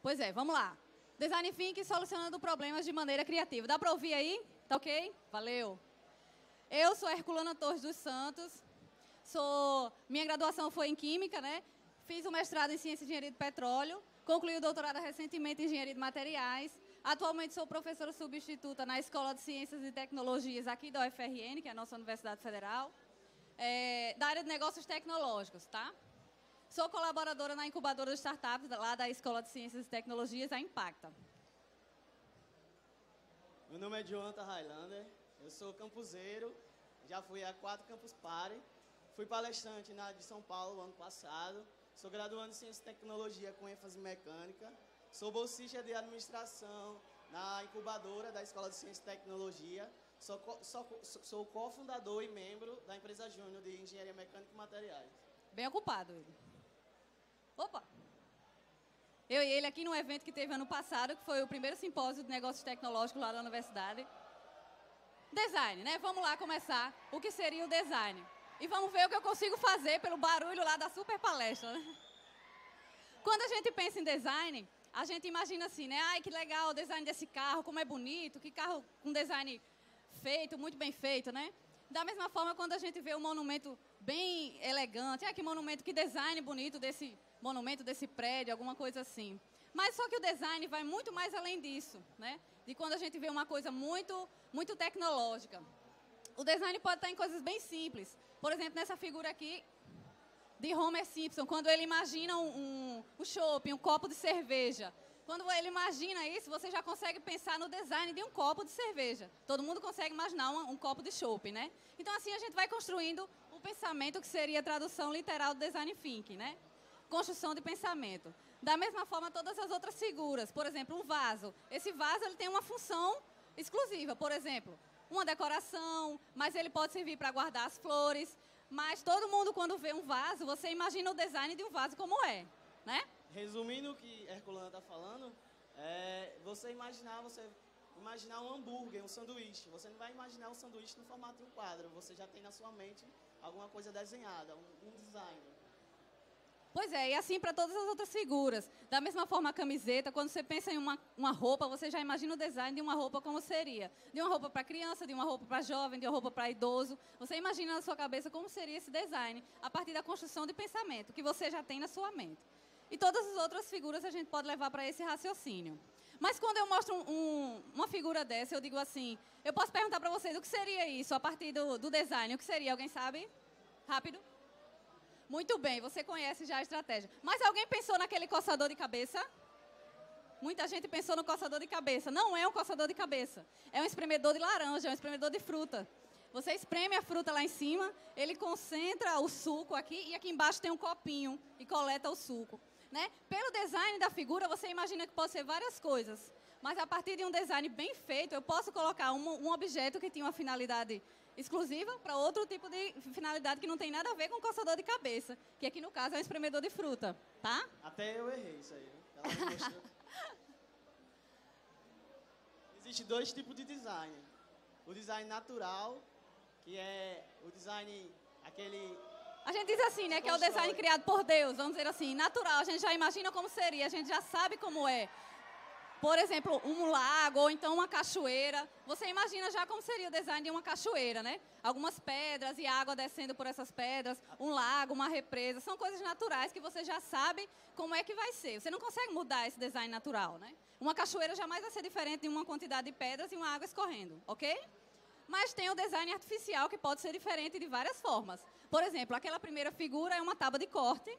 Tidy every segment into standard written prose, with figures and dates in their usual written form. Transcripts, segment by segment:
Pois é, vamos lá. Design Thinking solucionando problemas de maneira criativa. Dá para ouvir aí? Tá ok? Valeu. Eu sou Herculana Torres dos Santos. Minha graduação foi em Química, né? Fiz o mestrado em Ciência e Engenharia de Petróleo. Concluí o doutorado recentemente em Engenharia de Materiais. Atualmente sou professora substituta na Escola de Ciências e Tecnologias aqui da UFRN, que é a nossa Universidade Federal, da área de negócios tecnológicos, tá? Sou colaboradora na incubadora de startups, lá da Escola de Ciências e Tecnologias, a Impacta. Meu nome é Jonathan Highlander, eu sou campuseiro, já fui a 4 Campus Party, fui palestrante na de São Paulo ano passado, sou graduando em Ciência e Tecnologia com ênfase em Mecânica, sou bolsista de Administração na incubadora da Escola de Ciência e Tecnologia, sou cofundador e membro da empresa Júnior de Engenharia Mecânica e Materiais. Bem ocupado ele. Opa! Eu e ele aqui num evento que teve ano passado, que foi o primeiro simpósio de negócios tecnológicos lá da universidade. Design, né? Vamos lá começar. O que seria o design? E vamos ver o que eu consigo fazer pelo barulho lá da super palestra, né? Quando a gente pensa em design, a gente imagina assim, né? Ai, que legal o design desse carro, como é bonito, que carro com design feito, muito bem feito, né? Da mesma forma, quando a gente vê um monumento bem elegante, que monumento, que design bonito desse monumento, desse prédio, alguma coisa assim. Mas só que o design vai muito mais além disso, né? De quando a gente vê uma coisa muito tecnológica. O design pode estar em coisas bem simples. Por exemplo, nessa figura aqui de Homer Simpson, quando ele imagina um shopping, um copo de cerveja. Quando ele imagina isso, você já consegue pensar no design de um copo de cerveja. Todo mundo consegue imaginar um copo de chopp, né? Então, assim, a gente vai construindo o pensamento, que seria a tradução literal do design thinking, né? Construção de pensamento. Da mesma forma, todas as outras figuras. Por exemplo, um vaso. Esse vaso ele tem uma função exclusiva. Por exemplo, uma decoração, mas ele pode servir para guardar as flores. Mas todo mundo, quando vê um vaso, você imagina o design de um vaso como é, né? Resumindo o que Herculana está falando, você imaginar um hambúrguer, um sanduíche. Você não vai imaginar um sanduíche no formato de um quadro. Você já tem na sua mente alguma coisa desenhada, um design. Pois é, e assim para todas as outras figuras. Da mesma forma a camiseta, quando você pensa em uma roupa, você já imagina o design de uma roupa como seria. De uma roupa para criança, de uma roupa para jovem, de uma roupa para idoso. Você imagina na sua cabeça como seria esse design, a partir da construção de pensamento, que você já tem na sua mente. E todas as outras figuras a gente pode levar para esse raciocínio. Mas quando eu mostro uma figura dessa, eu digo assim, eu posso perguntar para vocês, o que seria isso a partir do design? O que seria? Alguém sabe? Rápido? Muito bem, você conhece já a estratégia. Mas alguém pensou naquele coçador de cabeça? Muita gente pensou no coçador de cabeça. Não é um coçador de cabeça. É um espremedor de laranja, é um espremedor de fruta. Você espreme a fruta lá em cima, ele concentra o suco aqui e aqui embaixo tem um copinho e coleta o suco, né? Pelo design da figura, você imagina que pode ser várias coisas. Mas a partir de um design bem feito, eu posso colocar um objeto que tinha uma finalidade exclusiva para outro tipo de finalidade que não tem nada a ver com coçador de cabeça, que aqui no caso é um espremedor de fruta, tá? Até eu errei isso aí. Ela mostrou. Existem 2 tipos de design. O design natural, que é o design, aquele... A gente diz assim, né, que é o design criado por Deus, vamos dizer assim, natural. A gente já imagina como seria, a gente já sabe como é. Por exemplo, um lago ou então uma cachoeira. Você imagina já como seria o design de uma cachoeira, né? Algumas pedras e água descendo por essas pedras, um lago, uma represa. São coisas naturais que você já sabe como é que vai ser. Você não consegue mudar esse design natural, né? Uma cachoeira jamais vai ser diferente de uma quantidade de pedras e uma água escorrendo, ok? Mas tem o design artificial que pode ser diferente de várias formas. Por exemplo, aquela primeira figura é uma tábua de corte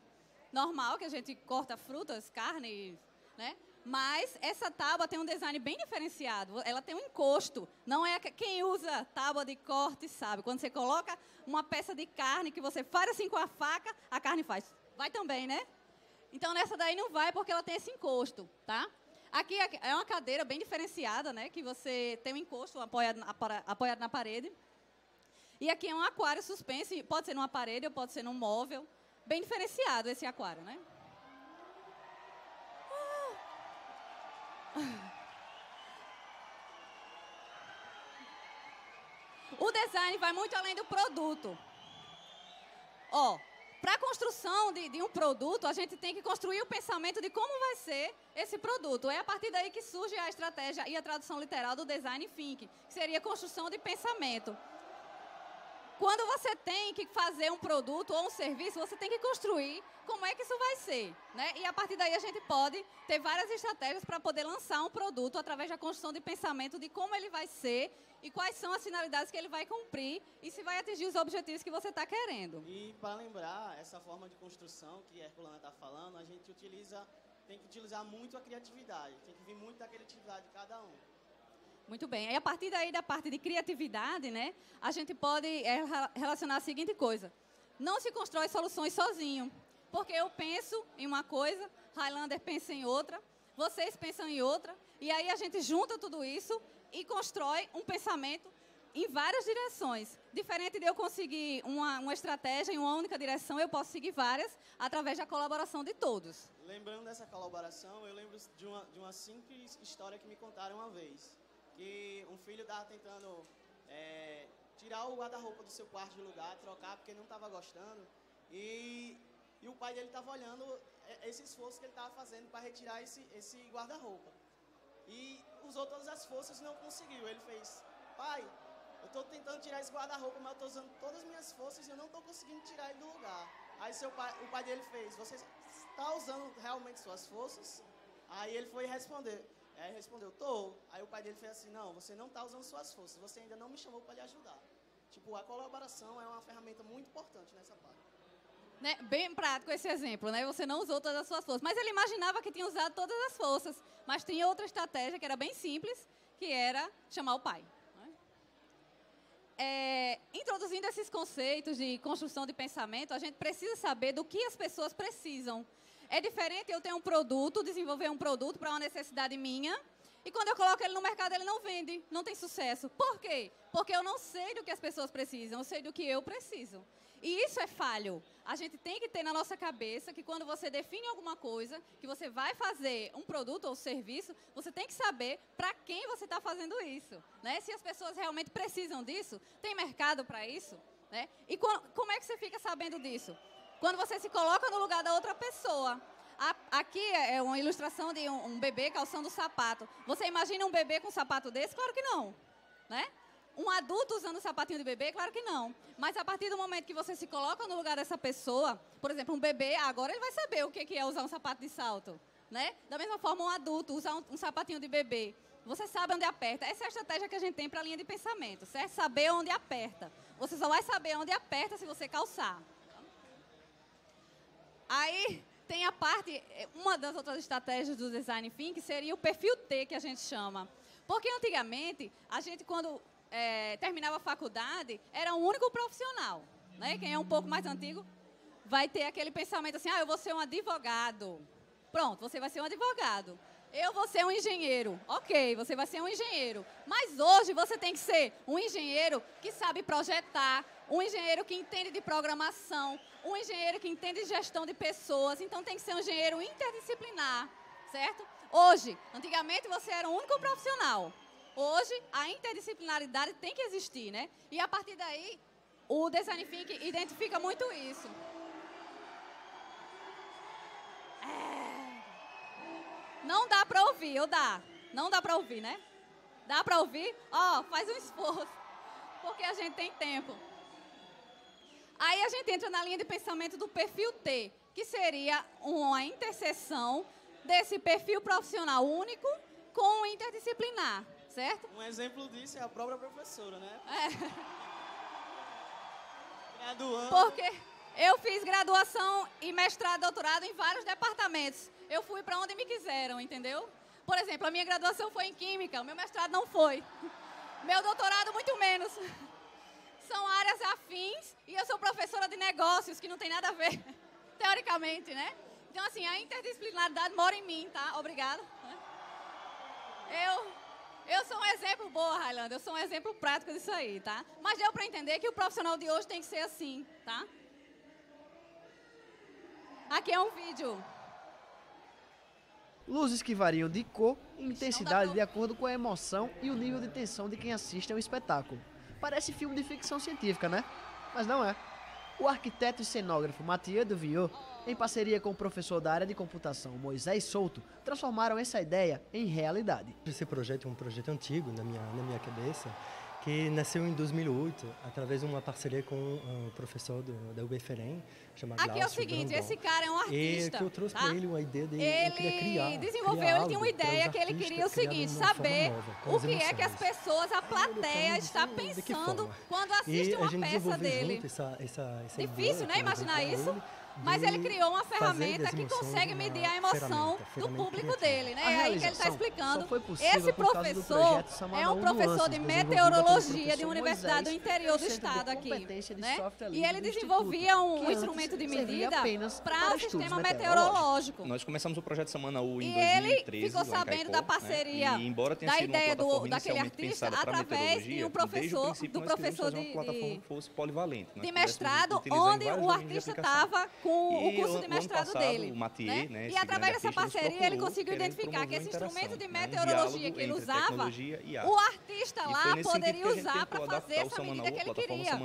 normal, que a gente corta frutas, carne, né? Mas essa tábua tem um design bem diferenciado. Ela tem um encosto. Não é quem usa tábua de corte sabe. Quando você coloca uma peça de carne que você faz assim com a faca, a carne faz. Vai também, né? Então nessa daí não vai porque ela tem esse encosto, tá? Aqui é uma cadeira bem diferenciada, né? Que você tem um encosto apoiado na parede. E aqui é um aquário suspenso. Pode ser numa parede ou pode ser num móvel. Bem diferenciado esse aquário, né? O design vai muito além do produto. Ó, Para a construção de um produto, a gente tem que construir o pensamento de como vai ser esse produto. É a partir daí que surge a estratégia e a tradução literal do design thinking, que seria construção de pensamento. Quando você tem que fazer um produto ou um serviço, você tem que construir como é que isso vai ser, né? E a partir daí a gente pode ter várias estratégias para poder lançar um produto através da construção de pensamento de como ele vai ser e quais são as finalidades que ele vai cumprir e se vai atingir os objetivos que você está querendo. E para lembrar, essa forma de construção que a Herculana está falando, a gente tem que utilizar muito a criatividade, tem que vir muito da criatividade de cada um. Muito bem. Aí, a partir daí, da parte de criatividade, né, a gente pode relacionar a seguinte coisa. Não se constrói soluções sozinho, porque eu penso em uma coisa, Highlander pensa em outra, vocês pensam em outra, e aí a gente junta tudo isso e constrói um pensamento em várias direções. Diferente de eu conseguir uma estratégia em uma única direção, eu posso seguir várias através da colaboração de todos. Lembrando dessa colaboração, eu lembro de uma simples história que me contaram uma vez. Que um filho estava tentando tirar o guarda-roupa do seu quarto de lugar, trocar porque não estava gostando. E o pai dele estava olhando esse esforço que ele estava fazendo para retirar esse guarda-roupa. E usou todas as forças e não conseguiu. Ele fez, pai, eu estou tentando tirar esse guarda-roupa, mas eu estou usando todas as minhas forças e eu não estou conseguindo tirar ele do lugar. Aí o pai dele fez, você está usando realmente suas forças? Aí ele foi responder. Aí ele respondeu, tô. Aí o pai dele fez assim, não, você não está usando suas forças, você ainda não me chamou para lhe ajudar. Tipo, a colaboração é uma ferramenta muito importante nessa parte. Né? Bem prático esse exemplo, né? Você não usou todas as suas forças. Mas ele imaginava que tinha usado todas as forças. Mas tinha outra estratégia que era bem simples, que era chamar o pai. Introduzindo esses conceitos de construção de pensamento, a gente precisa saber do que as pessoas precisam. É diferente eu ter um produto, desenvolver um produto para uma necessidade minha, e quando eu coloco ele no mercado, ele não vende, não tem sucesso. Por quê? Porque eu não sei do que as pessoas precisam, eu sei do que eu preciso. E isso é falho. A gente tem que ter na nossa cabeça que quando você define alguma coisa, que você vai fazer um produto ou serviço, você tem que saber para quem você está fazendo isso, né? Se as pessoas realmente precisam disso, tem mercado para isso, né? E como é que você fica sabendo disso? Quando você se coloca no lugar da outra pessoa. Aqui é uma ilustração de um bebê calçando sapato. Você imagina um bebê com um sapato desse? Claro que não, né? Um adulto usando sapatinho de bebê? Claro que não. Mas a partir do momento que você se coloca no lugar dessa pessoa, por exemplo, um bebê, agora ele vai saber o que é usar um sapato de salto, né? Da mesma forma, um adulto usar um sapatinho de bebê. Você sabe onde aperta. Essa é a estratégia que a gente tem para a linha de pensamento, certo? Saber onde aperta. Você só vai saber onde aperta se você calçar. Aí tem a parte, uma das outras estratégias do design thinking seria o perfil T, que a gente chama. Porque antigamente, a gente quando terminava a faculdade, era o único profissional, né? Quem é um pouco mais antigo vai ter aquele pensamento assim, eu vou ser um advogado. Pronto, você vai ser um advogado. Eu vou ser um engenheiro. Ok, você vai ser um engenheiro. Mas hoje você tem que ser um engenheiro que sabe projetar, um engenheiro que entende de programação, um engenheiro que entende de gestão de pessoas. Então tem que ser um engenheiro interdisciplinar, certo? Hoje, antigamente você era o único profissional. Hoje, a interdisciplinaridade tem que existir, né? E a partir daí, o Design Thinking identifica muito isso. Não dá para ouvir, ou dá? Não dá para ouvir, né? Dá para ouvir? Faz um esforço, porque a gente tem tempo. Aí a gente entra na linha de pensamento do perfil T, que seria uma interseção desse perfil profissional único com o interdisciplinar, certo? Um exemplo disso é a própria professora, né? Graduando. Porque eu fiz graduação e mestrado, doutorado em vários departamentos. Eu fui para onde me quiseram, entendeu? Por exemplo, a minha graduação foi em Química, o meu mestrado não foi. Meu doutorado, muito menos. São áreas afins e eu sou professora de negócios, que não tem nada a ver, teoricamente, né? Então, assim, a interdisciplinaridade mora em mim, tá? Obrigada. Eu sou um exemplo boa, Highlander, eu sou um exemplo prático disso aí, tá? Mas deu para entender que o profissional de hoje tem que ser assim, tá? Aqui é um vídeo. Luzes que variam de cor e intensidade de acordo com a emoção e o nível de tensão de quem assiste a um espetáculo. Parece filme de ficção científica, né? Mas não é. O arquiteto e cenógrafo Mathieu Duviot, em parceria com o professor da área de computação Moisés Souto, transformaram essa ideia em realidade. Esse projeto é um projeto antigo na minha cabeça, que nasceu em 2008, através de uma parceria com um professor da UBFRN, chamado Aqui é o seguinte, esse cara é um artista. E que eu trouxe tá? para ele uma ideia de eu queria criar. Ele desenvolveu, ele tinha uma ideia que ele queria o seguinte, saber o que é que as pessoas, a plateia está pensando quando assiste uma peça dele. Difícil, né, imaginar isso? Mas ele criou uma ferramenta que consegue medir a emoção do público dele, né? É aí que ele está explicando. Esse professor é um professor de meteorologia de uma universidade do interior do estado aqui, né? E ele desenvolvia um instrumento de medida para o sistema meteorológico. Nós começamos o projeto Semana U em 2013. E ele ficou sabendo da parceria, da ideia daquele artista através de um professor, do professor de mestrado, onde o artista estava com o curso de mestrado dele. Né? E através dessa parceria ele conseguiu identificar que esse instrumento de meteorologia que ele usava, o artista lá poderia usar para fazer essa medida que ele queria.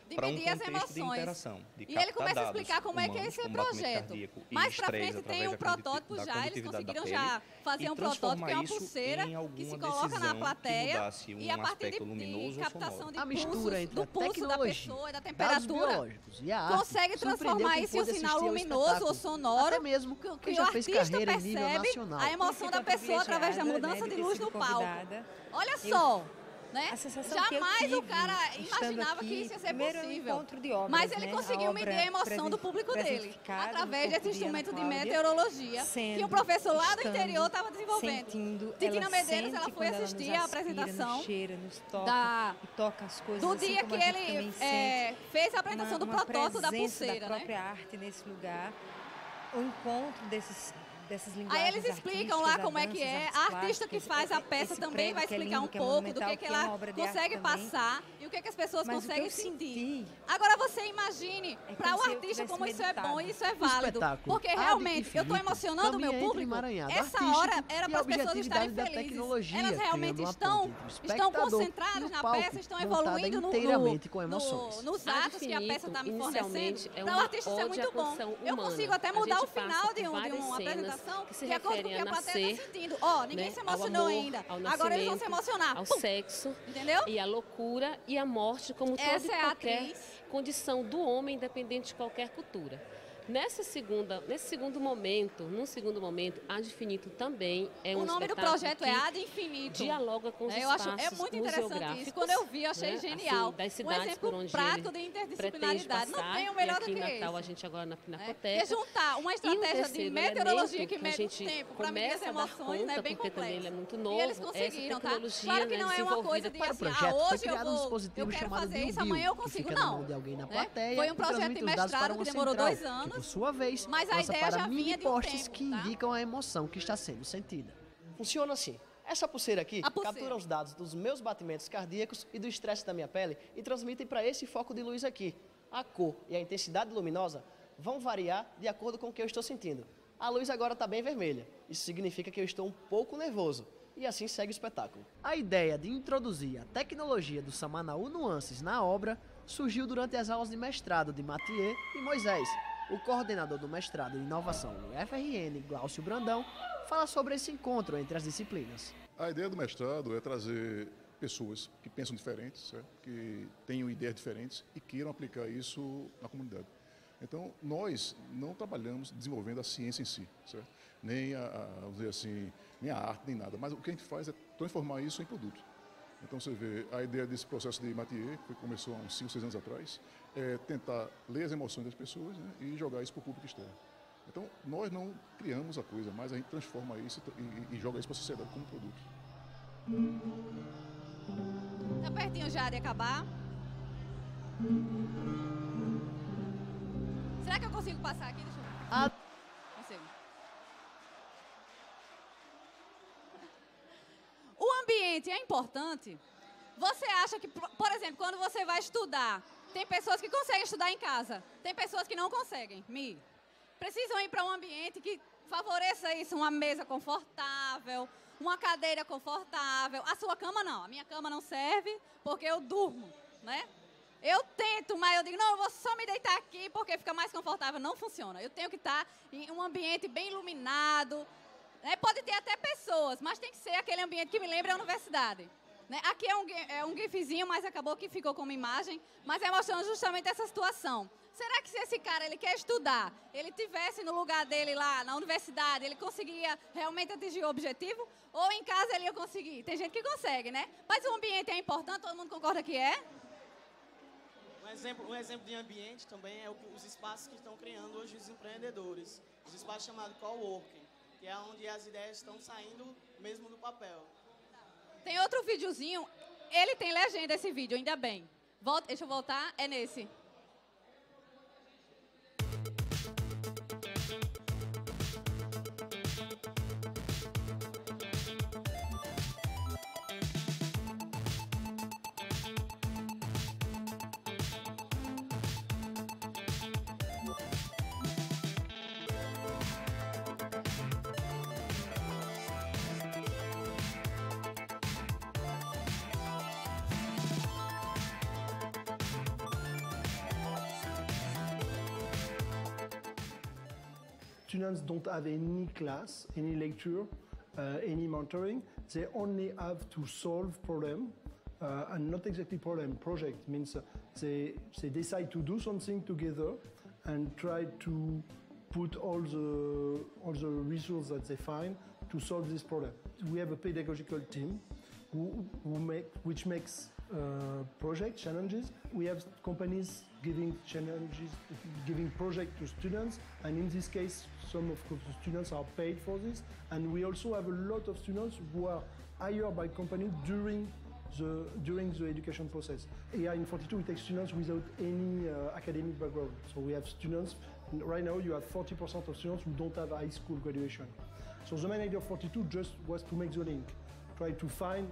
De medir as emoções. E ele começa a explicar como é que é esse projeto. Mais pra frente tem um protótipo já, eles conseguiram já fazer um protótipo que é uma pulseira que se coloca na plateia e a partir de captação de do pulso da pessoa e da temperatura, consegue transformar isso em um sinal luminoso ou sonoro que o artista percebe a emoção da pessoa através da mudança de luz no palco. Olha só! Né? Jamais o cara imaginava que isso ia ser possível. Obras, mas ele conseguiu medir a emoção do público dele através desse instrumento de meteorologia que o professor lá do interior estava desenvolvendo. Titina Medeiros, ela foi assistir a apresentação do dia que ele fez a apresentação do protótipo da pulseira. Da própria arte nesse lugar, o encontro dessas linguagens. Aí eles explicam lá como é que é. A artista que faz a peça também vai explicar um pouco do que ela consegue passar e o que as pessoas conseguem sentir. Agora você imagine, para o artista, como isso é bom e isso é válido. Porque realmente eu estou emocionando o meu público. Essa hora era para as pessoas estarem felizes. Elas realmente estão concentradas na peça, estão evoluindo nos atos que a peça está me fornecendo. Para o artista isso é muito bom. Eu consigo até mudar o final de uma apresentação de acordo com o que a plateia está sentindo. Ninguém se emocionou ainda. Agora eles vão se emocionar. Ao sexo. Entendeu? E a loucura e a morte, como toda e qualquer condição do homem, independente de qualquer cultura. Num segundo momento, Ad Infinito também é um espetáculo. O nome do projeto é Ad Infinito. Dialoga com os espaços é muito interessante isso. Quando eu vi, eu achei genial. Das cidades exemplo por onde prático de interdisciplinaridade. Não tem o melhor do que esse. Aqui em Natal, a gente agora na Pinacoteca. É juntar uma estratégia de meteorologia que mede o tempo para medir as emoções, né? Bem complexo. Ele é muito novo. E eles conseguiram, tá? Claro que não é uma coisa de assim, hoje eu quero fazer isso, amanhã eu consigo. Não. Foi um projeto de mestrado que demorou 2 anos. Por sua vez, mas a ideia já vinha de um tempo, que indicam a emoção que está sendo sentida. Funciona assim. Essa pulseira aqui captura os dados dos meus batimentos cardíacos e do estresse da minha pele e transmitem para esse foco de luz aqui. A cor e a intensidade luminosa vão variar de acordo com o que eu estou sentindo. A luz agora está bem vermelha. Isso significa que eu estou um pouco nervoso. E assim segue o espetáculo. A ideia de introduzir a tecnologia do Samanaú Nuances na obra surgiu durante as aulas de mestrado de Mathieu e Moisés. O coordenador do mestrado em inovação no FRN, Glaucio Brandão, fala sobre esse encontro entre as disciplinas. A ideia do mestrado é trazer pessoas que pensam diferentes, certo? Que tenham ideias diferentes e queiram aplicar isso na comunidade. Então, nós não trabalhamos desenvolvendo a ciência em si, certo? Nem vamos dizer assim, nem a arte, nem nada. Mas o que a gente faz é transformar isso em produto. Então, você vê, a ideia desse processo de Mathieu, que começou há uns 5, 6 anos atrás, é tentar ler as emoções das pessoas, né, e jogar isso para o público externo. Então, nós não criamos a coisa, mas a gente transforma isso e joga isso para a sociedade como produto. Está pertinho já de acabar. Será que eu consigo passar aqui? Deixa eu ver. Consigo. O ambiente é importante? Você acha que, por exemplo, quando você vai estudar, tem pessoas que conseguem estudar em casa, tem pessoas que não conseguem. Precisam ir para um ambiente que favoreça isso, uma mesa confortável, uma cadeira confortável. A sua cama não, a minha cama não serve porque eu durmo, né? Eu tento, mas eu digo, não, eu vou só me deitar aqui porque fica mais confortável. Não funciona. Eu tenho que estar em um ambiente bem iluminado. Né? Pode ter até pessoas, mas tem que ser aquele ambiente que me lembra a universidade. Né? Aqui é um gifzinho, mas acabou que ficou como imagem, mas é mostrando justamente essa situação. Será que se esse cara ele quer estudar, ele tivesse no lugar dele lá na universidade, ele conseguiria realmente atingir o objetivo? Ou em casa ele ia conseguir? Tem gente que consegue, né? Mas o ambiente é importante, todo mundo concorda que é? Um exemplo de ambiente também é os espaços que estão criando hoje os empreendedores. Os espaços chamados coworking, que é onde as ideias estão saindo mesmo do papel. Tem outro videozinho, ele tem legenda esse vídeo, ainda bem. Deixa eu voltar, é nesse. Students don't have any class, any lecture, any mentoring. They only have to solve problem, and not exactly problem, project. Means they decide to do something together and try to put all the resources that they find to solve this problem. We have a pedagogical team which makes project challenges. We have companies giving challenges, giving project to students, and in this case, some of the students are paid for this. And we also have a lot of students who are hired by companies during the education process. Here in 42, we take students without any academic background. So we have students, right now you have 40% of students who don't have high school graduation. So the main idea of 42 just was to make the link, try to find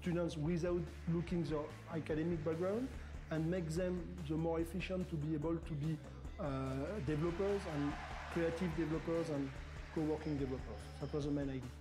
students without looking their academic background and make them the more efficient to be able to be developers and creative developers and co-working developers. That was the main idea.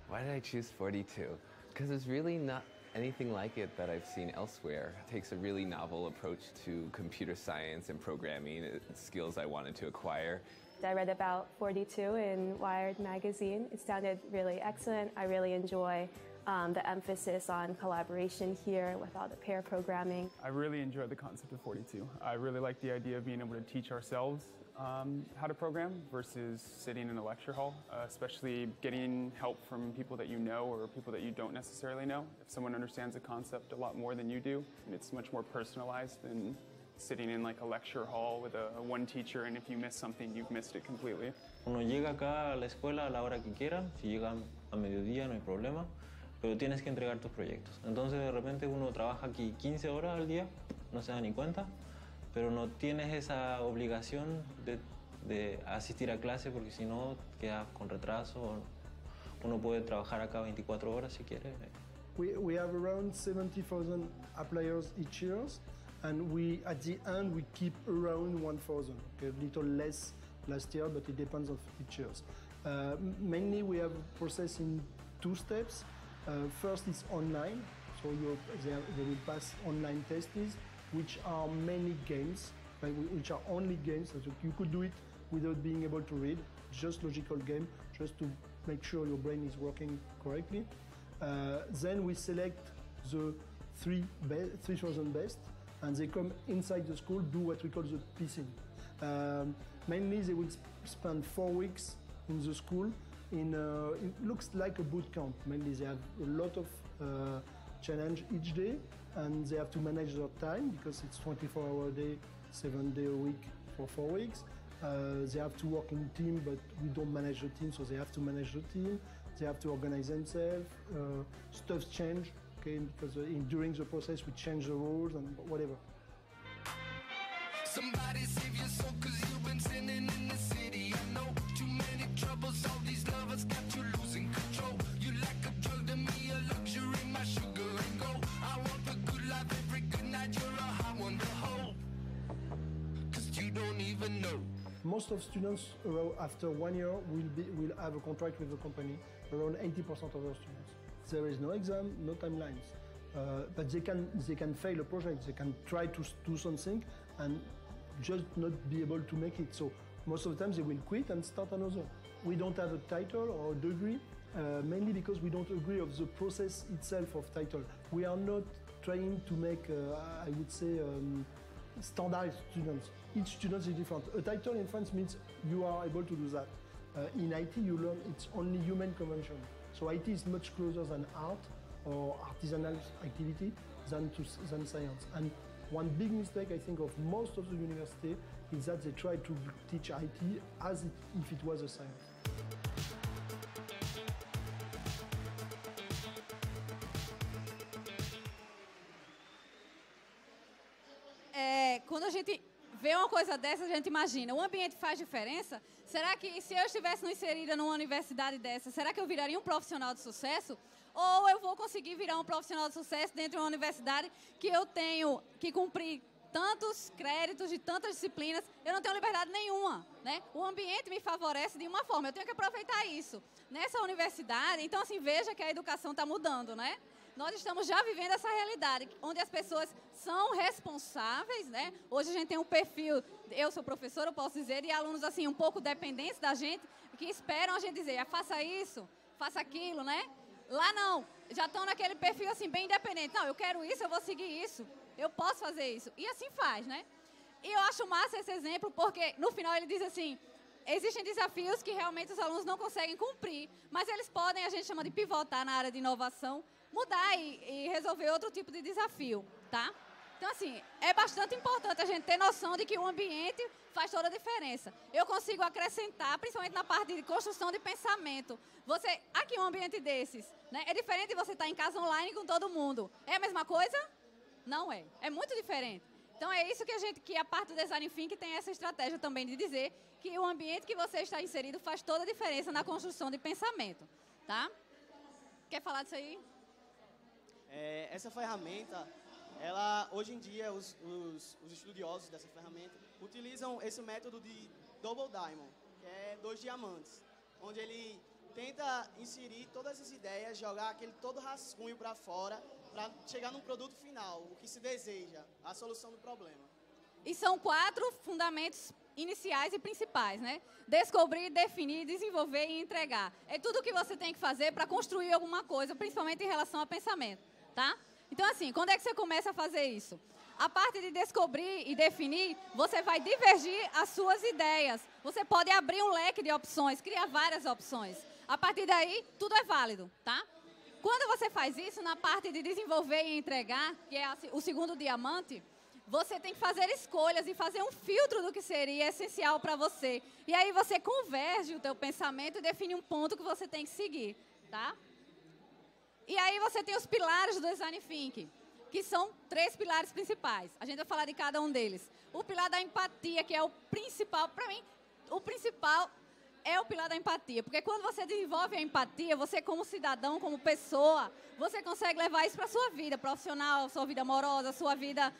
Why did I choose 42? Because there's really not anything like it that I've seen elsewhere. It takes a really novel approach to computer science and programming, skills I wanted to acquire. I read about 42 in Wired magazine. It sounded really excellent. I really enjoy the emphasis on collaboration here with all the pair programming. I really enjoyed the concept of 42. I really like the idea of being able to teach ourselves how to program versus sitting in a lecture hall, especially getting help from people that you know or people that you don't necessarily know. If someone understands a concept a lot more than you do, and it's much more personalized than sitting in like a lecture hall with one teacher, and if you miss something, you've missed it completely. Uno llega acá a la escuela a la hora que quieran, si llegan a mediodía no hay problema, pero tienes que entregar tus proyectos. Entonces de repente uno trabaja aquí 15 horas al día, no se da ni cuenta, pero no tienes esa obligación de asistir a clase porque si no quedas con retraso. Uno puede trabajar acá 24 horas si quiere. We have around 70,000 appliers each year, and at the end we keep around 1,000. Okay, a little less last year, but it depends on each year. Mainly we have a process in 2 steps. First is online, so they will pass online tests, which are mainly games, which are only games. So you could do it without being able to read, just logical game, just to make sure your brain is working correctly. Then we select the 3,000 best, and they come inside the school, do what we call the piecing. Mainly they will spend 4 weeks in the school. It looks like a boot camp. Mainly they have a lot of challenge each day, and they have to manage their time because it's 24-hour day, 7 days a week for 4 weeks. They have to work in team, but we don't manage the team, so they have to manage the team. They have to organize themselves. Stuff change, okay, because during the process we change the rules and whatever. Somebody save your soul, 'cause you've been sinning in the city. I know too many troubles, all these lovers got you losing control. You like a drug to me, a luxury, my sugar and gold. I want the good life every good night, you're a hot one to hold, 'cause you don't even know. Most of students, after 1 year, will have a contract with the company. Around 80% of our students. There is no exam, no timelines. but they can fail a project. They can try to do something and just not be able to make it. So most of the time they will quit and start another. We don't have a title or a degree, mainly because we don't agree of the process itself of title. We are not trying to make, I would say, standard students. Each student is different. A title in France means you are able to do that. In IT, you learn it's only human convention. So IT is much closer than art or artisanal activity than science. And one big mistake, I think, of most of the university is that they try to teach IT as if it was a science. Quando a gente vê uma coisa dessa, a gente imagina, o ambiente faz diferença? Será que se eu estivesse inserida numa universidade dessa, será que eu viraria um profissional de sucesso? Ou eu vou conseguir virar um profissional de sucesso dentro de uma universidade que eu tenho que cumprir tantos créditos de tantas disciplinas, eu não tenho liberdade nenhuma, né? O ambiente me favorece de uma forma, eu tenho que aproveitar isso. Nessa universidade, então assim, veja que a educação está mudando, né? Nós estamos já vivendo essa realidade, onde as pessoas são responsáveis, né? Hoje a gente tem um perfil, eu sou professora, eu posso dizer, e alunos assim, um pouco dependentes da gente, que esperam a gente dizer, faça isso, faça aquilo, né? Lá não, já estão naquele perfil assim, bem independente. Não, eu quero isso, eu vou seguir isso, eu posso fazer isso. E assim faz, né? E eu acho massa esse exemplo, porque no final ele diz assim, existem desafios que realmente os alunos não conseguem cumprir, mas eles podem, a gente chama de pivotar na área de inovação, mudar e resolver outro tipo de desafio, tá? Então, assim, é bastante importante a gente ter noção de que o ambiente faz toda a diferença. Eu consigo acrescentar, principalmente na parte de construção de pensamento. Você, aqui um ambiente desses, né? É diferente de você estar em casa online com todo mundo. É a mesma coisa? Não é. É muito diferente. Então, é isso que a parte do Design Thinking tem essa estratégia também de dizer que o ambiente que você está inserido faz toda a diferença na construção de pensamento, tá? Quer falar disso aí? Essa ferramenta, ela, hoje em dia, os estudiosos dessa ferramenta utilizam esse método de Double Diamond, que é 2 diamantes, onde ele tenta inserir todas as ideias, jogar aquele todo rascunho para fora, para chegar num produto final, o que se deseja, a solução do problema. E são 4 fundamentos iniciais e principais, né? Descobrir, definir, desenvolver e entregar. É tudo o que você tem que fazer para construir alguma coisa, principalmente em relação ao pensamento. Tá? Então, assim, quando é que você começa a fazer isso? A parte de descobrir e definir, você vai divergir as suas ideias. Você pode abrir um leque de opções, criar várias opções. A partir daí, tudo é válido, tá? Quando você faz isso, na parte de desenvolver e entregar, que é o segundo diamante, você tem que fazer escolhas e fazer um filtro do que seria essencial para você. E aí você converge o teu pensamento e define um ponto que você tem que seguir, tá? E aí você tem os pilares do Design Thinking, que são 3 pilares principais. A gente vai falar de cada um deles. O pilar da empatia, que é o principal, para mim, o principal é o pilar da empatia. Porque quando você desenvolve a empatia, você como cidadão, como pessoa, você consegue levar isso para a sua vida profissional, sua vida amorosa, sua vida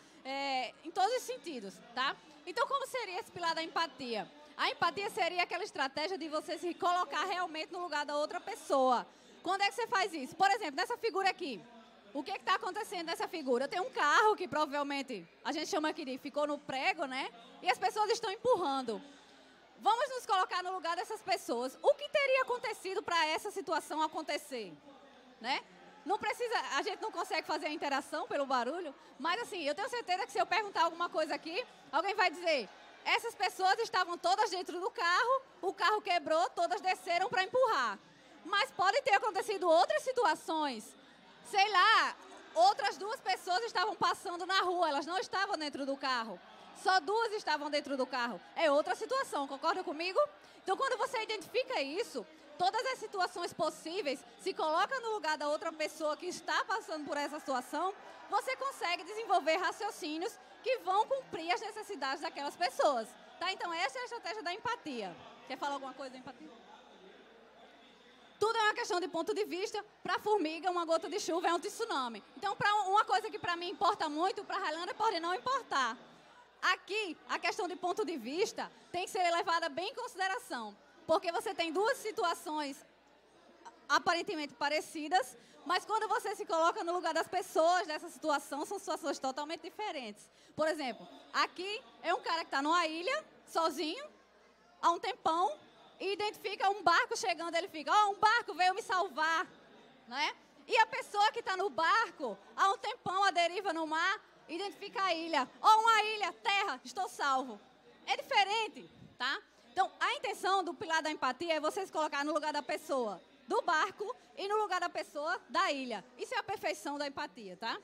em todos os sentidos, tá? Então, como seria esse pilar da empatia? A empatia seria aquela estratégia de você se colocar realmente no lugar da outra pessoa. Quando é que você faz isso? Por exemplo, nessa figura aqui. O que está acontecendo nessa figura? Tem um carro que provavelmente, a gente chama aqui de ficou no prego, né? E as pessoas estão empurrando. Vamos nos colocar no lugar dessas pessoas. O que teria acontecido para essa situação acontecer? Né? Não precisa, a gente não consegue fazer a interação pelo barulho, mas assim, eu tenho certeza que se eu perguntar alguma coisa aqui, alguém vai dizer, essas pessoas estavam todas dentro do carro, o carro quebrou, todas desceram para empurrar. Mas pode ter acontecido outras situações. Sei lá, outras 2 pessoas estavam passando na rua, elas não estavam dentro do carro. Só 2 estavam dentro do carro. É outra situação, concorda comigo? Então, quando você identifica isso, todas as situações possíveis, se coloca no lugar da outra pessoa que está passando por essa situação, você consegue desenvolver raciocínios que vão cumprir as necessidades daquelas pessoas. Tá? Então, essa é a estratégia da empatia. Quer falar alguma coisa da empatia? Tudo é uma questão de ponto de vista. Para a formiga, uma gota de chuva é um tsunami. Então, uma coisa que para mim importa muito, para a Highlander pode não importar. Aqui, a questão de ponto de vista tem que ser levada bem em consideração. Porque você tem 2 situações aparentemente parecidas, mas quando você se coloca no lugar das pessoas dessa situação, são situações totalmente diferentes. Por exemplo, aqui é um cara que está numa ilha, sozinho, há um tempão, e identifica um barco chegando, ele fica, um barco veio me salvar, né? E a pessoa que está no barco, há um tempão, à deriva no mar, identifica a ilha. Uma ilha, terra, estou salvo. É diferente, tá? Então, a intenção do pilar da empatia é você se colocar no lugar da pessoa do barco e no lugar da pessoa da ilha. Isso é a perfeição da empatia, tá?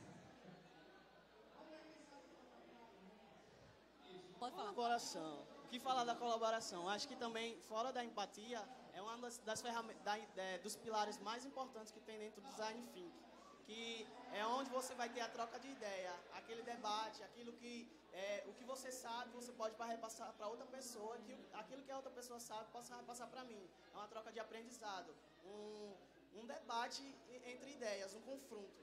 Pode falar. Colaboração. O que falar da colaboração? Acho que também, fora da empatia, é uma das ferramentas, dos pilares mais importantes que tem dentro do Design Thinking, que é onde você vai ter a troca de ideia, aquele debate, aquilo que o que você sabe, você pode repassar para outra pessoa, que aquilo que a outra pessoa sabe, possa repassar para mim. É uma troca de aprendizado, um debate entre ideias, um confronto.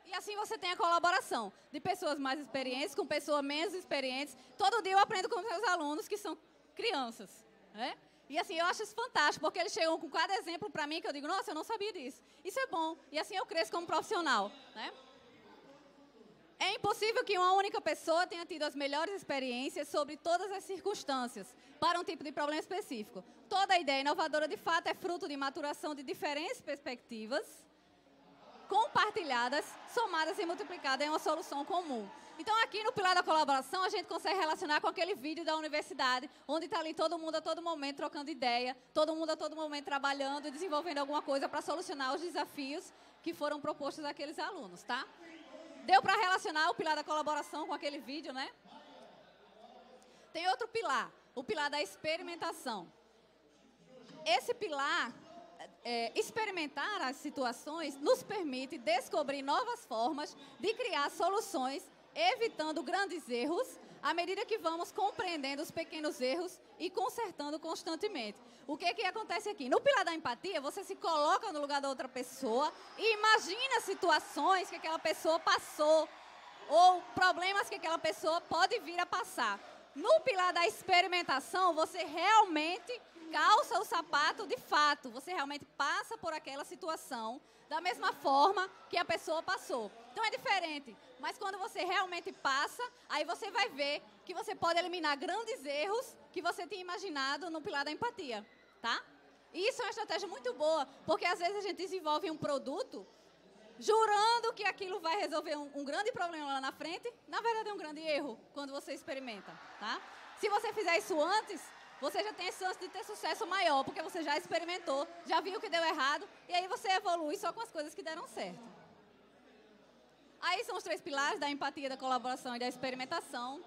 E assim você tem a colaboração de pessoas mais experientes com pessoas menos experientes. Todo dia eu aprendo com os meus alunos, que são crianças, né? E assim, eu acho isso fantástico, porque eles chegam com cada exemplo para mim que eu digo, nossa, eu não sabia disso. Isso é bom. E assim eu cresço como profissional, né? É impossível que uma única pessoa tenha tido as melhores experiências sobre todas as circunstâncias para um tipo de problema específico. Toda ideia inovadora, de fato, é fruto de maturação de diferentes perspectivas compartilhadas, somadas e multiplicadas em uma solução comum. Então, aqui no pilar da colaboração, a gente consegue relacionar com aquele vídeo da universidade, onde está ali todo mundo a todo momento trocando ideia, todo mundo a todo momento trabalhando e desenvolvendo alguma coisa para solucionar os desafios que foram propostos àqueles alunos, tá? Deu para relacionar o pilar da colaboração com aquele vídeo, né? Tem outro pilar, o pilar da experimentação. Esse pilar, experimentar as situações, nos permite descobrir novas formas de criar soluções, evitando grandes erros, à medida que vamos compreendendo os pequenos erros e consertando constantemente. O que acontece aqui? No pilar da empatia, você se coloca no lugar da outra pessoa e imagina situações que aquela pessoa passou ou problemas que aquela pessoa pode vir a passar. No pilar da experimentação, você realmente calça o sapato de fato. Você realmente passa por aquela situação da mesma forma que a pessoa passou. Então é diferente. Mas quando você realmente passa, aí você vai ver que você pode eliminar grandes erros que você tinha imaginado no pilar da empatia, tá? E isso é uma estratégia muito boa, porque às vezes a gente desenvolve um produto jurando que aquilo vai resolver um grande problema lá na frente. Na verdade é um grande erro quando você experimenta, tá? Se você fizer isso antes, você já tem chance de ter sucesso maior, porque você já experimentou, já viu que deu errado, e aí você evolui só com as coisas que deram certo. Aí são os 3 pilares da empatia, da colaboração e da experimentação.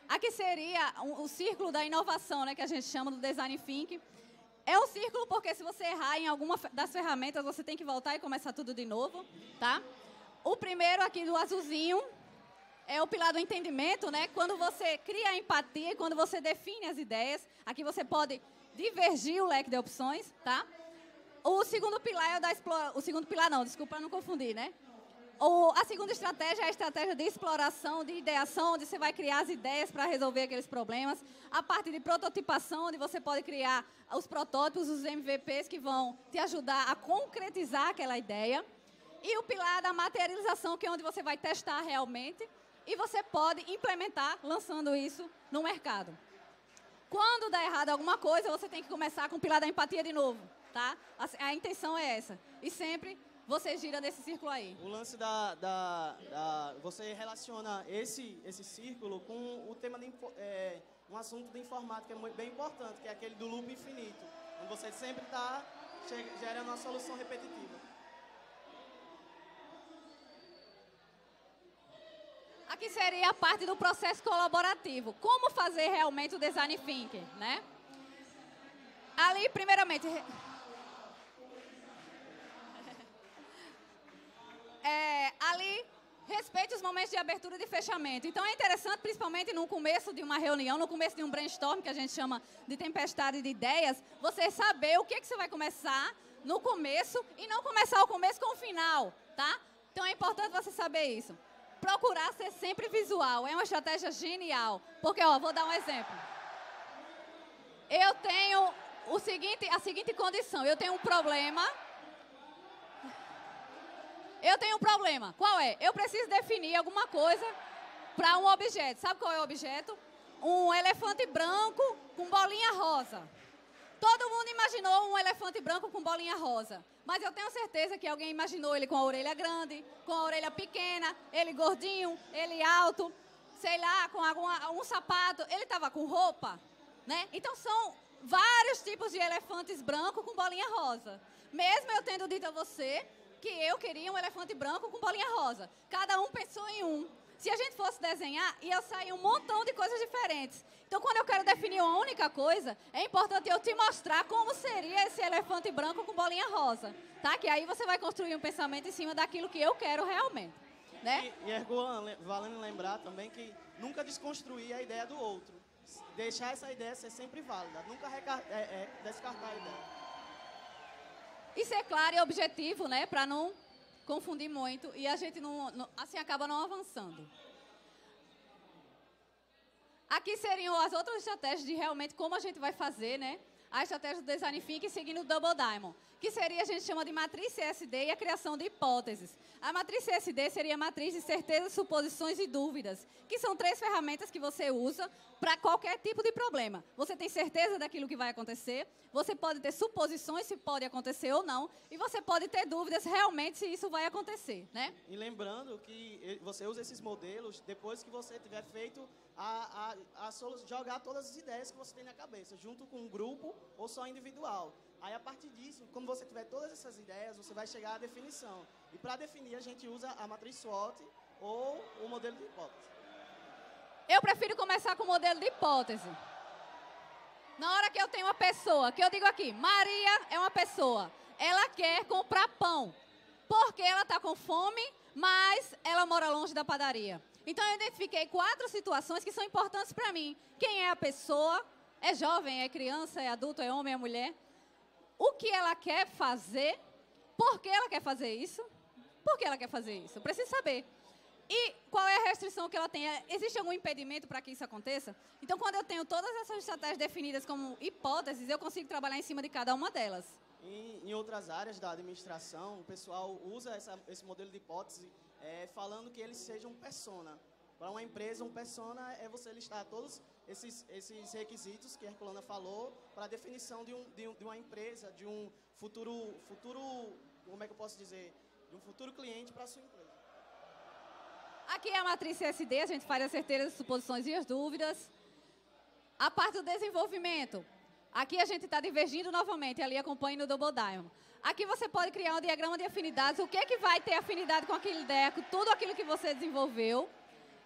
Aqui seria o círculo da inovação, né, que a gente chama do Design Thinking. É um círculo porque se você errar em alguma das ferramentas, você tem que voltar e começar tudo de novo, tá? O primeiro aqui do azulzinho é o pilar do entendimento, né? Quando você cria a empatia, quando você define as ideias, aqui você pode divergir o leque de opções, tá? O segundo pilar é o da exploração. O segundo pilar não, desculpa não confundir, né? A segunda estratégia é a estratégia de exploração, de ideação, onde você vai criar as ideias para resolver aqueles problemas. A parte de prototipação, onde você pode criar os protótipos, os MVPs que vão te ajudar a concretizar aquela ideia. E o pilar da materialização, que é onde você vai testar realmente e você pode implementar lançando isso no mercado. Quando dá errado alguma coisa, você tem que começar com o pilar da empatia de novo, tá? A intenção é essa. E sempre você gira nesse círculo aí. O lance você relaciona esse círculo com o tema de um assunto de informática bem importante, que é aquele do loop infinito, onde você sempre está gerando uma solução repetitiva. Aqui seria a parte do processo colaborativo. Como fazer realmente o Design Thinking, né? Ali, primeiramente... ali, respeite os momentos de abertura e de fechamento. Então, é interessante, principalmente no começo de uma reunião, no começo de um brainstorm, que a gente chama de tempestade de ideias, você saber o que você vai começar no começo e não começar o começo com o final, tá? Então, é importante você saber isso. Procurar ser sempre visual é uma estratégia genial. Porque, vou dar um exemplo. Eu tenho a seguinte condição. Eu tenho um problema. Eu tenho um problema. Qual é? Eu preciso definir alguma coisa para um objeto. Sabe qual é o objeto? Um elefante branco com bolinha rosa. Todo mundo imaginou um elefante branco com bolinha rosa. Mas eu tenho certeza que alguém imaginou ele com a orelha grande, com a orelha pequena, ele gordinho, ele alto, sei lá, com um sapato. Ele estava com roupa, né? Então são vários tipos de elefantes brancos com bolinha rosa. Mesmo eu tendo dito a você que eu queria um elefante branco com bolinha rosa. Cada um pensou em um. Se a gente fosse desenhar, ia sair um montão de coisas diferentes. Então, quando eu quero definir uma única coisa, é importante eu te mostrar como seria esse elefante branco com bolinha rosa, tá? Que aí você vai construir um pensamento em cima daquilo que eu quero realmente, né? E Ergoan, valendo lembrar também que nunca desconstruir a ideia do outro. Deixar essa ideia ser sempre válida, nunca descartar a ideia. E ser claro e objetivo, né? Para não confundir muito e a gente assim acaba não avançando. Aqui seriam as outras estratégias de realmente como a gente vai fazer, né? A estratégia do Design Thinking seguindo o Double Diamond, que seria, a gente chama de matriz CSD e a criação de hipóteses. A matriz CSD seria a matriz de certezas, suposições e dúvidas, que são 3 ferramentas que você usa para qualquer tipo de problema. Você tem certeza daquilo que vai acontecer, você pode ter suposições se pode acontecer ou não, e você pode ter dúvidas realmente se isso vai acontecer, né? E lembrando que você usa esses modelos depois que você tiver feito jogar todas as ideias que você tem na cabeça, junto com um grupo ou só individual. Aí, a partir disso, quando você tiver todas essas ideias, você vai chegar à definição. E, para definir, a gente usa a matriz SWOT ou o modelo de hipótese. Eu prefiro começar com o modelo de hipótese. Na hora que eu tenho uma pessoa, que eu digo aqui, Maria é uma pessoa, ela quer comprar pão, porque ela está com fome, mas ela mora longe da padaria. Então, eu identifiquei 4 situações que são importantes para mim. Quem é a pessoa? É jovem, é criança, é adulto, é homem, é mulher? O que ela quer fazer? Por que ela quer fazer isso? Por que ela quer fazer isso? Eu preciso saber. E qual é a restrição que ela tem? Existe algum impedimento para que isso aconteça? Então, quando eu tenho todas essas estratégias definidas como hipóteses, eu consigo trabalhar em cima de cada uma delas. Em outras áreas da administração, o pessoal usa esse modelo de hipótese falando que ele seja um persona. Para uma empresa, um persona é você listar todos esses requisitos que a Herculana falou para a definição de uma empresa, de um futuro, como é que eu posso dizer, de um futuro cliente para a sua empresa. Aqui é a matriz CSD, a gente faz as certezas, as suposições e as dúvidas. A parte do desenvolvimento. Aqui a gente está divergindo novamente, ali acompanhe no Double Diamond. Aqui você pode criar um diagrama de afinidades, o que é que vai ter afinidade com aquele ideia, com tudo aquilo que você desenvolveu.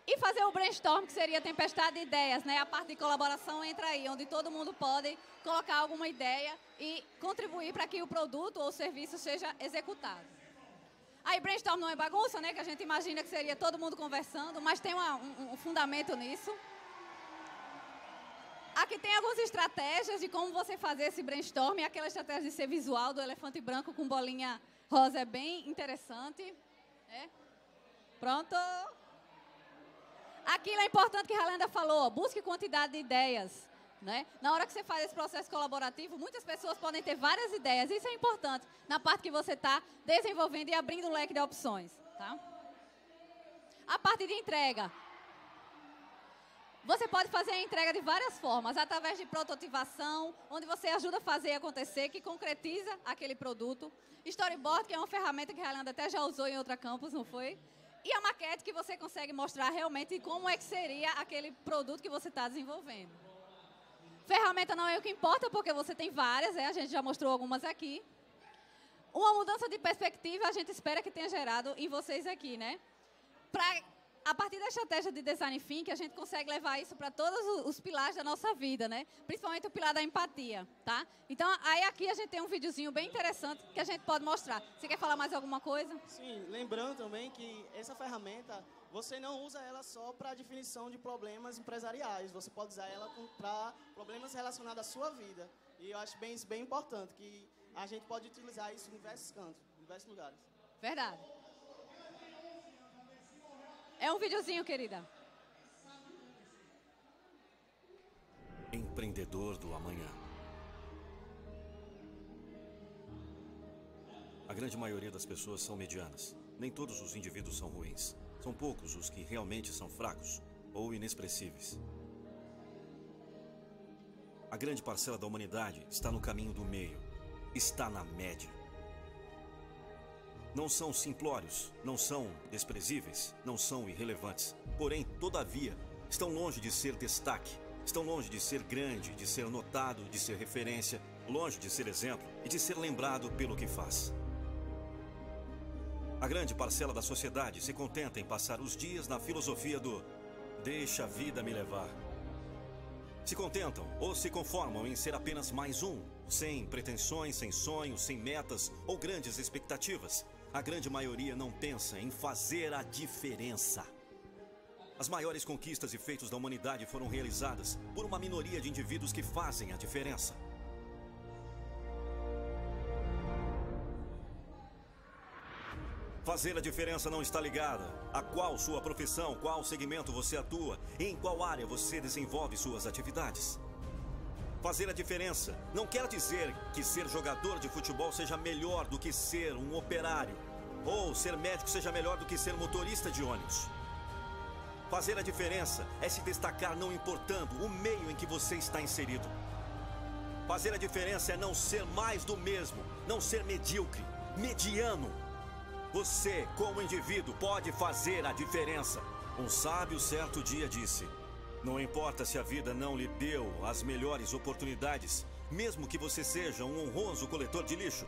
E fazer o brainstorm, que seria a tempestade de ideias, né? A parte de colaboração entra aí, onde todo mundo pode colocar alguma ideia e contribuir para que o produto ou o serviço seja executado. Aí brainstorm não é bagunça, né? Que a gente imagina que seria todo mundo conversando, mas tem um fundamento nisso. Aqui tem algumas estratégias de como você fazer esse brainstorm. Aquela estratégia de ser visual do elefante branco com bolinha rosa é bem interessante. Pronto. Aquilo é importante que a Ralenda falou, busque quantidade de ideias. Né? Na hora que você faz esse processo colaborativo, muitas pessoas podem ter várias ideias. Isso é importante na parte que você está desenvolvendo e abrindo o leque de opções. Tá? A parte de entrega. Você pode fazer a entrega de várias formas, através de prototipação, onde você ajuda a fazer acontecer, que concretiza aquele produto. Storyboard, que é uma ferramenta que a Ralenda até já usou em outra campus, não foi? E a maquete, que você consegue mostrar realmente como é que seria aquele produto que você está desenvolvendo. Ferramenta não é o que importa, porque você tem várias, a gente já mostrou algumas aqui. Uma mudança de perspectiva a gente espera que tenha gerado em vocês aqui, né? A partir da estratégia de Design Thinking, a gente consegue levar isso para todos os pilares da nossa vida, né? Principalmente o pilar da empatia, tá? Então, aí aqui a gente tem um videozinho bem interessante que a gente pode mostrar. Você quer falar mais alguma coisa? Sim, lembrando também que essa ferramenta, você não usa ela só para definição de problemas empresariais, você pode usar ela para problemas relacionados à sua vida. E eu acho bem importante que a gente pode utilizar isso em diversos cantos, em diversos lugares. Verdade. É um videozinho, querida. Empreendedor do amanhã. A grande maioria das pessoas são medianas. Nem todos os indivíduos são ruins. São poucos os que realmente são fracos ou inexpressíveis. A grande parcela da humanidade está no caminho do meio. Está na média. Não são simplórios, não são desprezíveis, não são irrelevantes. Porém, todavia, estão longe de ser destaque. Estão longe de ser grande, de ser notado, de ser referência, longe de ser exemplo e de ser lembrado pelo que faz. A grande parcela da sociedade se contenta em passar os dias na filosofia do deixa a vida me levar. Se contentam ou se conformam em ser apenas mais um, sem pretensões, sem sonhos, sem metas ou grandes expectativas. A grande maioria não pensa em fazer a diferença. As maiores conquistas e feitos da humanidade foram realizadas por uma minoria de indivíduos que fazem a diferença. Fazer a diferença não está ligada a qual sua profissão, qual segmento você atua e em qual área você desenvolve suas atividades. Fazer a diferença não quer dizer que ser jogador de futebol seja melhor do que ser um operário, ou ser médico seja melhor do que ser motorista de ônibus. Fazer a diferença é se destacar não importando o meio em que você está inserido. Fazer a diferença é não ser mais do mesmo, não ser medíocre, mediano. Você, como indivíduo, pode fazer a diferença. Um sábio certo dia disse: não importa se a vida não lhe deu as melhores oportunidades, mesmo que você seja um honroso coletor de lixo.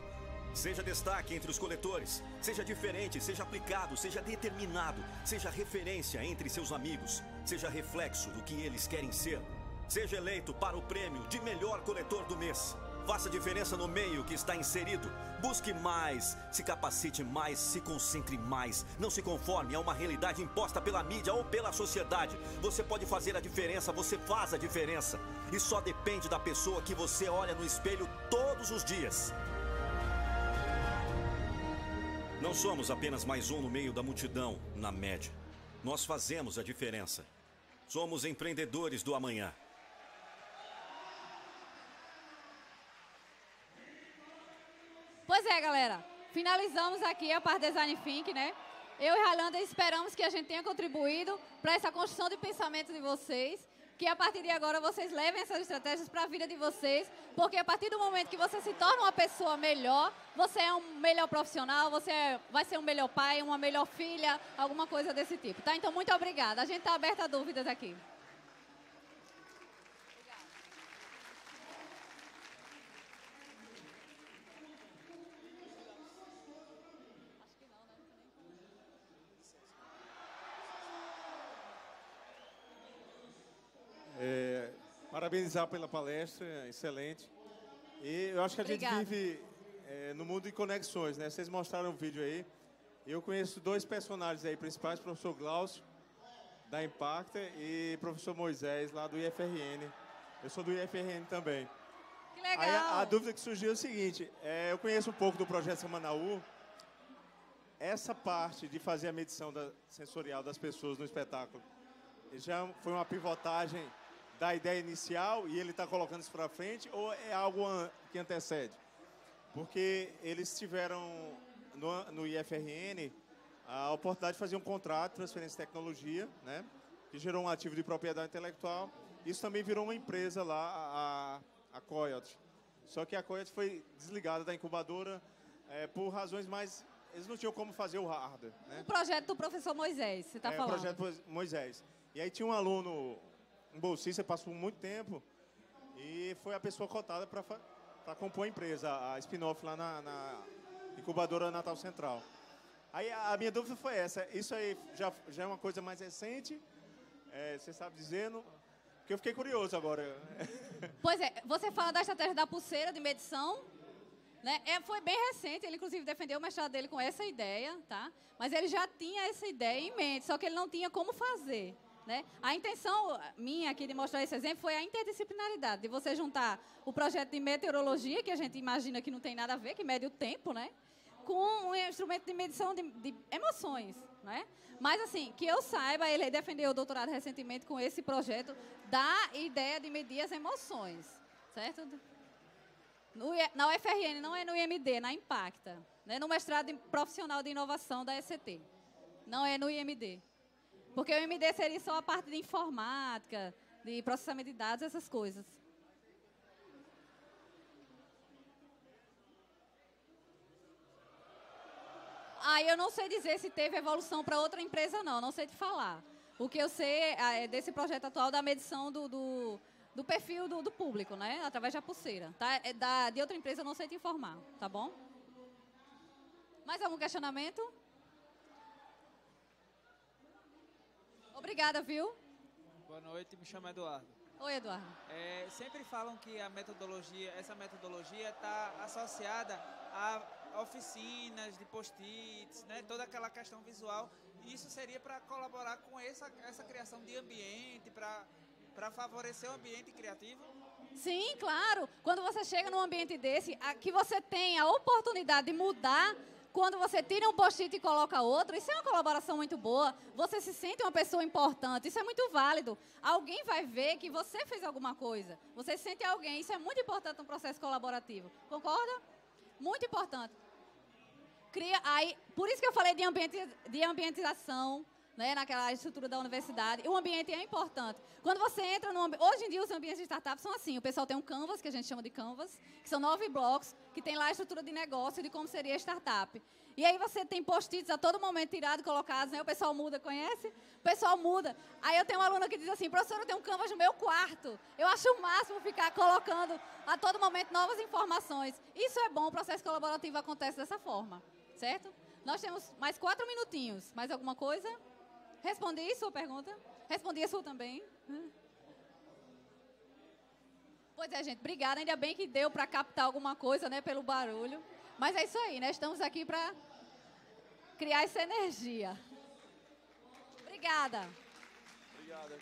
Seja destaque entre os coletores, seja diferente, seja aplicado, seja determinado, seja referência entre seus amigos, seja reflexo do que eles querem ser. Seja eleito para o prêmio de melhor coletor do mês. Faça diferença no meio que está inserido. Busque mais, se capacite mais, se concentre mais. Não se conforme a uma realidade imposta pela mídia ou pela sociedade. Você pode fazer a diferença, você faz a diferença. E só depende da pessoa que você olha no espelho todos os dias. Não somos apenas mais um no meio da multidão, na média. Nós fazemos a diferença. Somos empreendedores do amanhã. Pois é, galera. Finalizamos aqui a parte Design Think, né? Eu e Highlander esperamos que a gente tenha contribuído para essa construção de pensamento de vocês, que a partir de agora vocês levem essas estratégias para a vida de vocês, porque a partir do momento que você se torna uma pessoa melhor, você é um melhor profissional, você vai ser um melhor pai, uma melhor filha, alguma coisa desse tipo, tá? Então, muito obrigada. A gente está aberta a dúvidas aqui. Parabenizar pela palestra, excelente. E eu acho que a gente vive no mundo de conexões, né? Vocês mostraram o vídeo aí. Eu conheço dois personagens aí principais, professor Glaucio, da Impacta, e professor Moisés, lá do IFRN. Eu sou do IFRN também. Que legal! Aí a dúvida que surgiu é o seguinte, eu conheço um pouco do projeto Samanaú. Essa parte de fazer a medição sensorial das pessoas no espetáculo, já foi uma pivotagem da ideia inicial e ele está colocando isso para frente, ou é algo que antecede? Porque eles tiveram no IFRN a oportunidade de fazer um contrato de transferência de tecnologia, né, que gerou um ativo de propriedade intelectual. Isso também virou uma empresa lá, a Coyote. Só que a Coyote foi desligada da incubadora por razões mais... Eles não tinham como fazer o hardware, né? Um projeto do professor Moisés, você está falando. O projeto Moisés. E aí tinha um aluno, um bolsista, passou muito tempo e foi a pessoa cotada para compor a empresa, a spin-off lá na incubadora Natal Central. Aí a minha dúvida foi essa, isso aí já é uma coisa mais recente, você sabe dizendo, que eu fiquei curioso agora. Pois é, você fala da estratégia da pulseira de medição, né? Foi bem recente, ele inclusive defendeu o mestrado dele com essa ideia, tá? Mas ele já tinha essa ideia em mente, só que ele não tinha como fazer. Né? A intenção minha aqui de mostrar esse exemplo foi a interdisciplinaridade, de você juntar o projeto de meteorologia, que a gente imagina que não tem nada a ver, que mede o tempo, né? Com um instrumento de medição de emoções. Né? Mas, assim, que eu saiba, ele defendeu o doutorado recentemente com esse projeto da ideia de medir as emoções, certo? Na UFRN, não é no IMD, na Impacta. Né? No mestrado profissional de inovação da ECT. Não é no IMD. Porque o IMD seria só a parte de informática, de processamento de dados, essas coisas. Eu não sei dizer se teve evolução para outra empresa, não sei te falar. O que eu sei é desse projeto atual da medição do perfil do público, né? Através da pulseira. Tá? De outra empresa eu não sei te informar, tá bom? Mais algum questionamento? Obrigada, viu? Boa noite, me chamo Eduardo. Oi, Eduardo. Sempre falam que essa metodologia está associada a oficinas de post-its, né? Toda aquela questão visual. Isso seria para colaborar com essa criação de ambiente, para favorecer o ambiente criativo? Sim, claro. Quando você chega num ambiente desse, que você tem a oportunidade de mudar, quando você tira um post-it e coloca outro, isso é uma colaboração muito boa. Você se sente uma pessoa importante, isso é muito válido. Alguém vai ver que você fez alguma coisa. Você se sente alguém, isso é muito importante no processo colaborativo. Concorda? Muito importante. Por isso que eu falei de ambientização, né, naquela estrutura da universidade. O ambiente é importante. Quando você entra no ambiente... Hoje em dia, os ambientes de startup são assim. O pessoal tem um Canvas, que a gente chama de Canvas, que são 9 blocos, que tem lá a estrutura de negócio de como seria a startup. E aí você tem post-its a todo momento tirados, colocados, né? O pessoal muda, conhece? O pessoal muda. Aí eu tenho uma aluna que diz assim, professora, eu tenho um Canvas no meu quarto. Eu acho o máximo ficar colocando a todo momento novas informações. Isso é bom, o processo colaborativo acontece dessa forma, certo? Nós temos mais 4 minutinhos. Mais alguma coisa? Respondi sua pergunta? Respondi a sua também? Pois é, gente, obrigada. Ainda bem que deu para captar alguma coisa, né, pelo barulho. Mas é isso aí, né? Estamos aqui para criar essa energia. Obrigada. Obrigado,